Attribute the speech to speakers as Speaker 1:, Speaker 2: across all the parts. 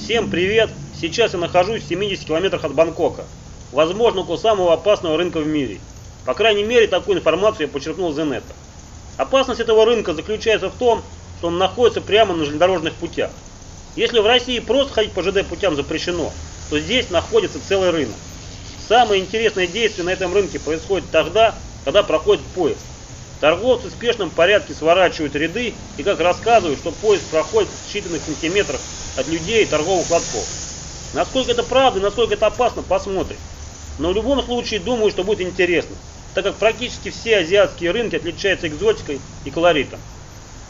Speaker 1: Всем привет! Сейчас я нахожусь в 70 километрах от Бангкока. Возможно, около самого опасного рынка в мире. По крайней мере, такую информацию я почерпнул из инета. Опасность этого рынка заключается в том, что он находится прямо на железнодорожных путях. Если в России просто ходить по ЖД путям запрещено, то здесь находится целый рынок. Самое интересное действие на этом рынке происходит тогда, когда проходит поезд. Торговцы в спешном порядке сворачивают ряды и как рассказывают, что поезд проходит в считанных сантиметрах от людей и торговых лотков. Насколько это правда и насколько это опасно, посмотрим. Но в любом случае думаю, что будет интересно, так как практически все азиатские рынки отличаются экзотикой и колоритом.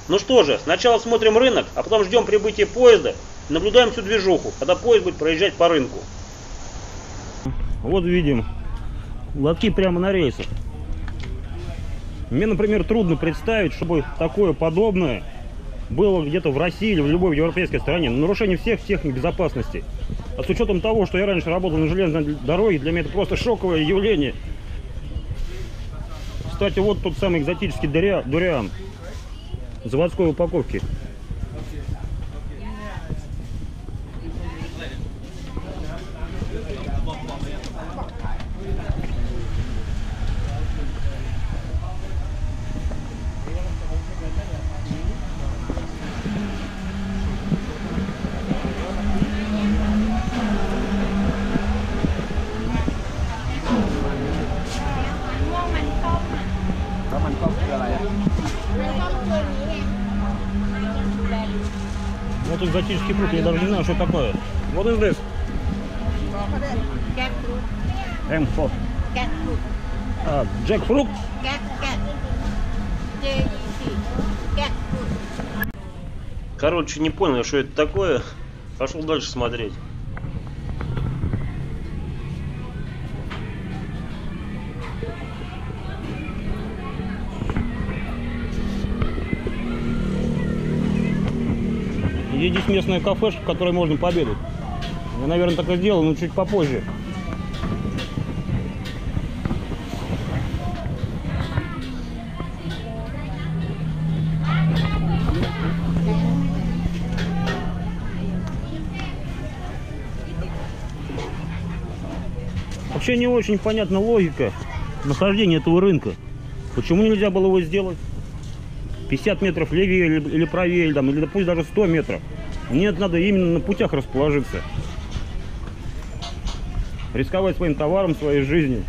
Speaker 1: Ну что же, сначала смотрим рынок, а потом ждем прибытия поезда и наблюдаем всю движуху, когда поезд будет проезжать по рынку. Вот видим лотки прямо на рельсах. Мне, например, трудно представить, чтобы такое подобное было где-то в России или в любой европейской стране. Нарушение всех техник безопасности. А с учетом того, что я раньше работал на железной дороге, для меня это просто шоковое явление. Кстати, вот тот самый экзотический дуриан заводской упаковки. Вот экзотический фрукт, я даже не знаю, что такое. What is this? M4. Джекфрукт? Короче, не понял, что это такое. Пошел дальше смотреть. Здесь местная кафешка, в которой можно пообедать. Я, наверное, так и сделал, но чуть попозже. Вообще не очень понятна логика нахождения этого рынка. Почему нельзя было его сделать 50 метров левее или правее, или пусть даже 100 метров. Мне надо именно на путях расположиться. Рисковать своим товаром, своей жизнью.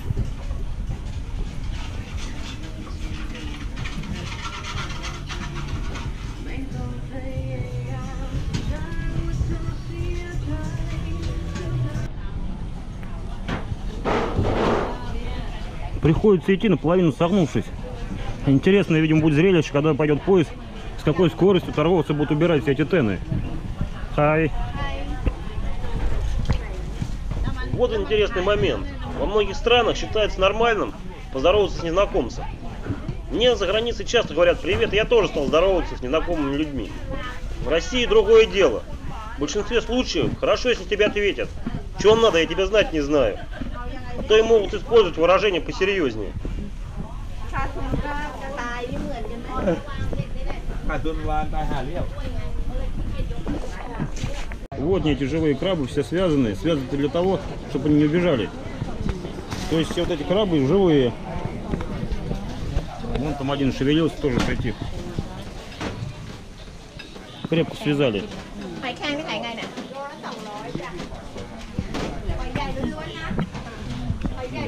Speaker 1: Приходится идти наполовину согнувшись. Интересно, видимо, будет зрелище, когда пойдет поезд, с какой скоростью торговцы будут убирать все эти тены. Хай. Вот интересный момент. Во многих странах считается нормальным поздороваться с незнакомцем. Мне за границей часто говорят привет, и я тоже стал здороваться с незнакомыми людьми. В России другое дело. В большинстве случаев хорошо, если тебе ответят. Чего надо, я тебя знать не знаю. А то и могут использовать выражение посерьезнее. Вот эти живые крабы, все связаны для того, чтобы они не убежали. То есть все вот эти крабы живые. Вон там один шевелился, тоже притих. Крепко связали.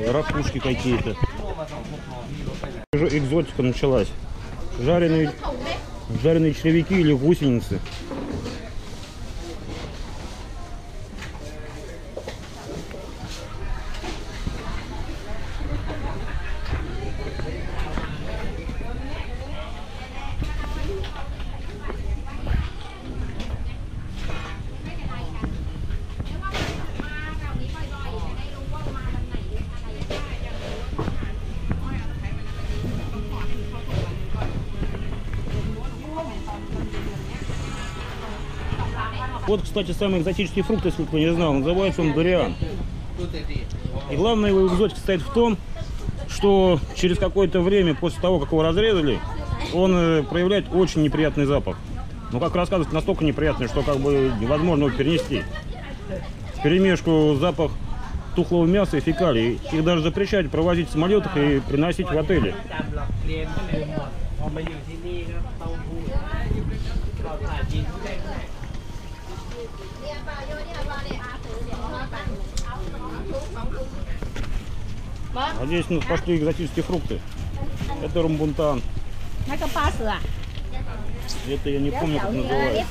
Speaker 1: Ракушки какие-то. Экзотика началась. Жареные червяки или гусеницы. Вот, кстати, самый экзотический фрукт, если кто не знал, называется он дуриан. И главная его экзотика состоит в том, что через какое-то время после того, как его разрезали, он проявляет очень неприятный запах. Ну, как рассказывать, настолько неприятный, что как бы невозможно его перенести. вперемешку запах тухлого мяса и фекалий. Их даже запрещают провозить в самолетах и приносить в отели. А здесь пошли экзотические фрукты. Это рамбутан. Это я не помню, как называется.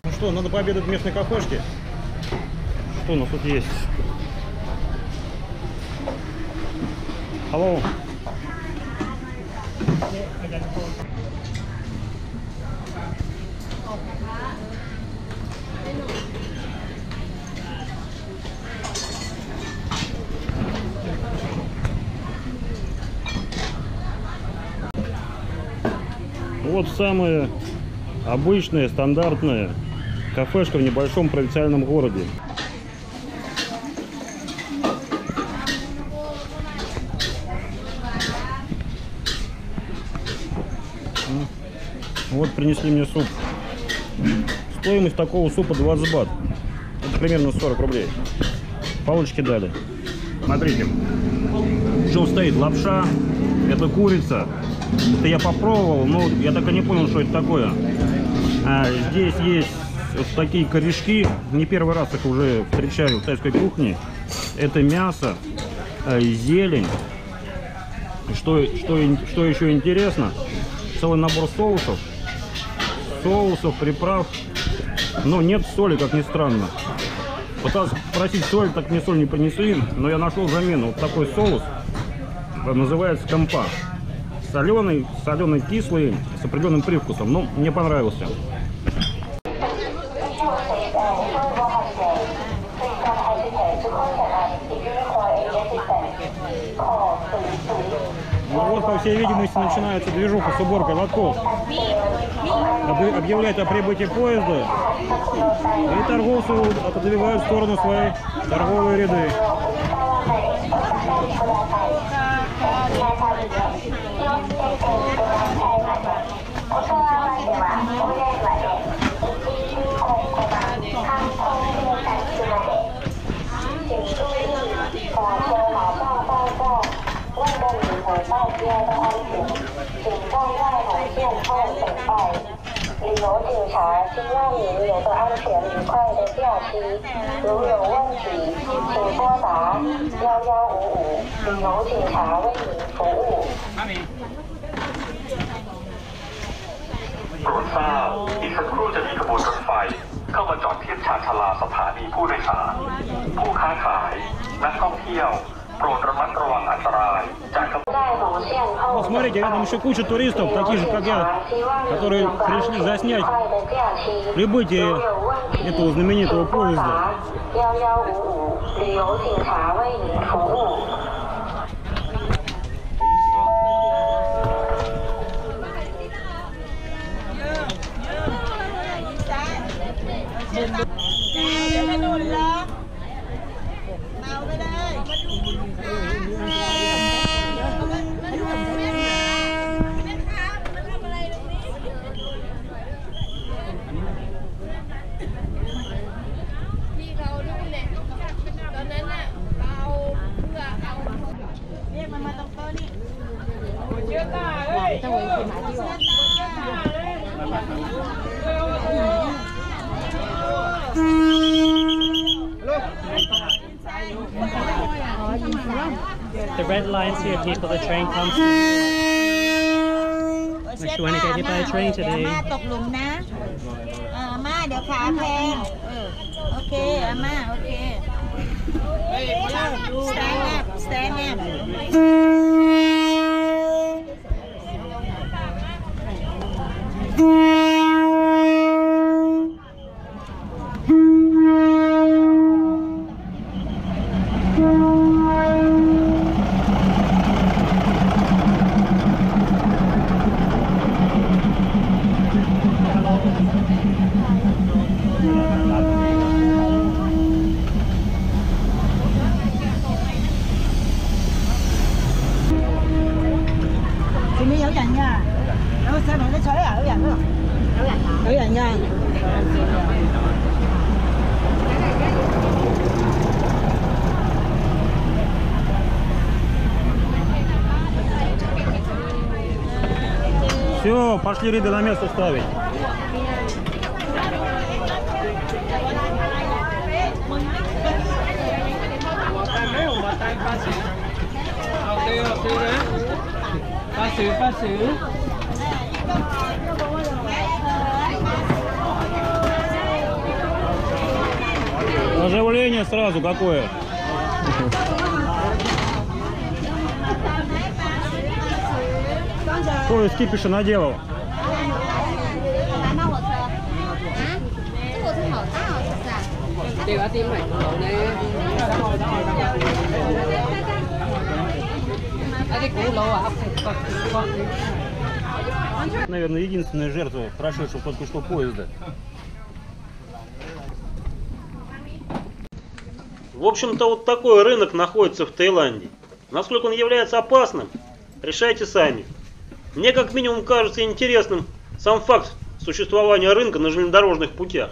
Speaker 1: Ну что, надо пообедать в местной кафешке. Что у нас тут есть? Hello. Вот самая обычная, стандартная кафешка в небольшом провинциальном городе. Вот принесли мне суп. Стоимость такого супа 20 бат. Это примерно 40 рублей. Палочки дали. Смотрите, в чем стоит лапша. Это курица. Это я попробовал, но я так и не понял, что это такое. Здесь есть вот такие корешки. Не первый раз их уже встречаю в тайской кухне. Это мясо, зелень. Что еще интересно, целый набор соусов. Приправ, но нет соли, как ни странно. Пытался просить соль, так мне соль не принесли, но я нашел замену. Вот такой соус, называется кампа. Соленый, кислый, с определенным привкусом, но мне понравился. Ну вот, по всей видимости, начинается движуха с уборкой лотков. Объявляют о прибытии поезда, и торговцы отодвигают в сторону свои торговые ряды.
Speaker 2: อีกสักครู่จะมีขบวนรถไฟเข้ามาจอดเทียบชานชาลาสถานีผู้โดยสารผู้ค้าขายนักท่องเที่ยวโปรดระมัดระวังอันตรายจากขบวน
Speaker 1: Вот смотрите, рядом еще куча туристов, таких же, как я, которые пришли заснять прибытие этого знаменитого поезда.
Speaker 3: The red lines here, people, the train comes to. Unless you want to get hit by a train today.
Speaker 4: ตกหลุมนะอาม่าเดี๋ยวขาแพงโอเคอาม่าโอเค stand up nha. Nó xem này nó xoáy ở rành đó. Ở rành nha.
Speaker 1: Все, пошли ряды на место ставить. Оживление сразу какое. Ой, из кипиша наделал. Наверное, единственная жертва прошедшего только что поезда. В общем-то, вот такой рынок находится в Таиланде. Насколько он является опасным, решайте сами. Мне как минимум кажется интересным сам факт существования рынка на железнодорожных путях.